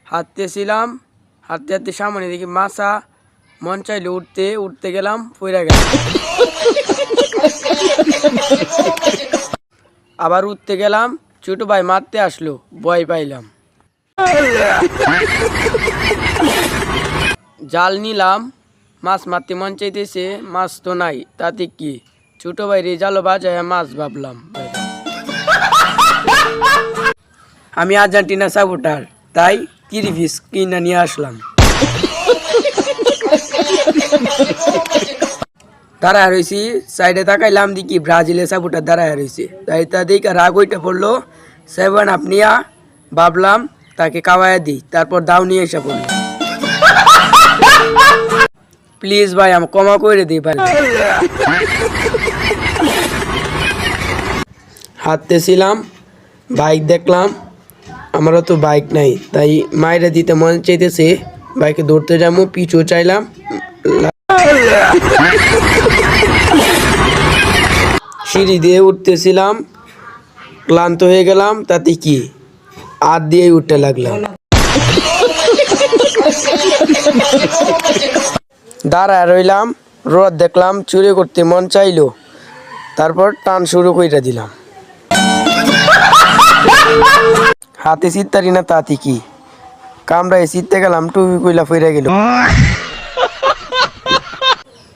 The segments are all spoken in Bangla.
হাঁটতেছিলাম, হাঁটতে হাঁটতে সামনে দেখি মাছা, মন চাইলে উঠতে উঠতে গেলাম, পইরা গেলাম। আবার উঠতে গেলাম, ছোট ভাই মারতে আসলো, ভয় পাইলাম। জাল নিলাম, মাছ মারতে মন চাইতেছে, মাছ তো নাই, তাতে কি, ছোট ভাই রে জালো বাজায় মাছ ভাবলাম। আমি আর্জেন্টিনা সাপোর্টার, তাই 30 পিস কিনা নিয়ে আসলাম। দাঁড়ায় রয়েছি, সাইডে তাকাইলাম দেখি ব্রাজিলের সাপোর্টার দাঁড়ায় রয়েছে, তাই তা দেখে রাগ ওইটা পড়লো, 7 আপ নিয়া ভাবলাম তাকে কাওয়ায় দিই, তারপর দাও নিয়ে এসে পড়লো। প্লিজ ভাই আমি ক্ষমা করে দিই ভাই। হাঁটতেছিলাম, বাইক দেখলাম, আমারও তো বাইক নাই, তাই মাইরে দিতে মন চাইতেছে, বাইকে ধরতে যাবো, পিছু চাইলাম, সিঁড়ি দিয়ে উঠতেছিলাম, ক্লান্ত হয়ে গেলাম, তাতে কি, হাত দিয়েই উঠতে লাগলাম। দাঁড়ায় রইলাম, রোদ দেখলাম, চুরি করতে মন চাইলো, তারপর টান শুরু করে দিলাম। হাতে চিত্তারি না, তাতে কি, কামড়ায় চিত্তে গেলাম, টুপি কইলা ফিরে গেল।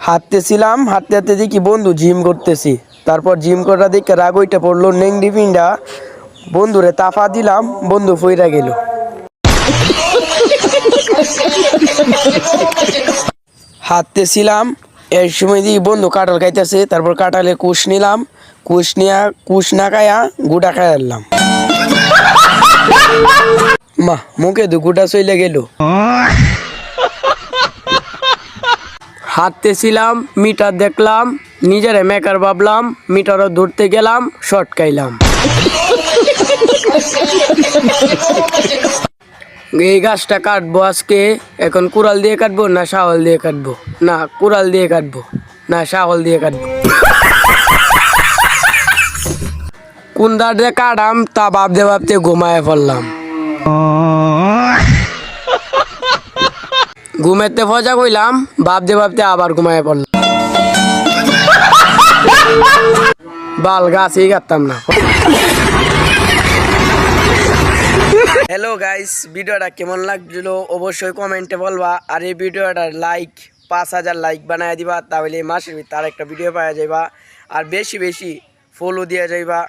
হাঁটতেছিলাম, হাঁটতে হাঁটতে দেখি বন্ধু জিম করতেছি, তারপর জিম করা দেখে রাগ ওইটা পড়লো, নেংডি পিন্ডা বন্ধুরে তাফা দিলাম, বন্ধু ফইরা গেল। হাঁটতেছিলাম, এর সময় দেখি বন্ধু কাঁঠাল খাইতেছে, তারপর কাঁঠালে কুশ নিলাম, কুশ নিয়া কুশ না খায়া গুটা খাই আনলাম। মা মুখে তো গুটা চলে গেল। হাঁটতেছিলাম, মিটার দেখলাম, নিজেরে মেকার ভাবলাম, মিটারও ধরতে গেলাম, শর্ট খাইলাম। এই গাছটা কাটবো আজকে, এখন কুড়াল দিয়ে কাটবো না শাওল দিয়ে কাটবো, না কুড়াল দিয়ে কাটবো, না শাওল দিয়ে কাটবো। কোন দাঁড় দিয়ে কাটাম তা ভাবতে ভাবতে ঘুমায় পড়লাম। ঘুমেতে ফজা কইলাম, ভাবতে ভাবতে আবার ঘুমায় পড়লাম। বাল গাছই কাটতাম না। হ্যালো গাইস, ভিডিওটা কেমন লাগছিল অবশ্যই কমেন্টে বলবা, আর এই ভিডিওটার লাইক 5000 লাইক বানায় দিবা, তাহলে মাসের ভিতরে আর একটা ভিডিও পাওয়া যাইবা, আর বেশি বেশি ফলো দিয়ে যাইবা।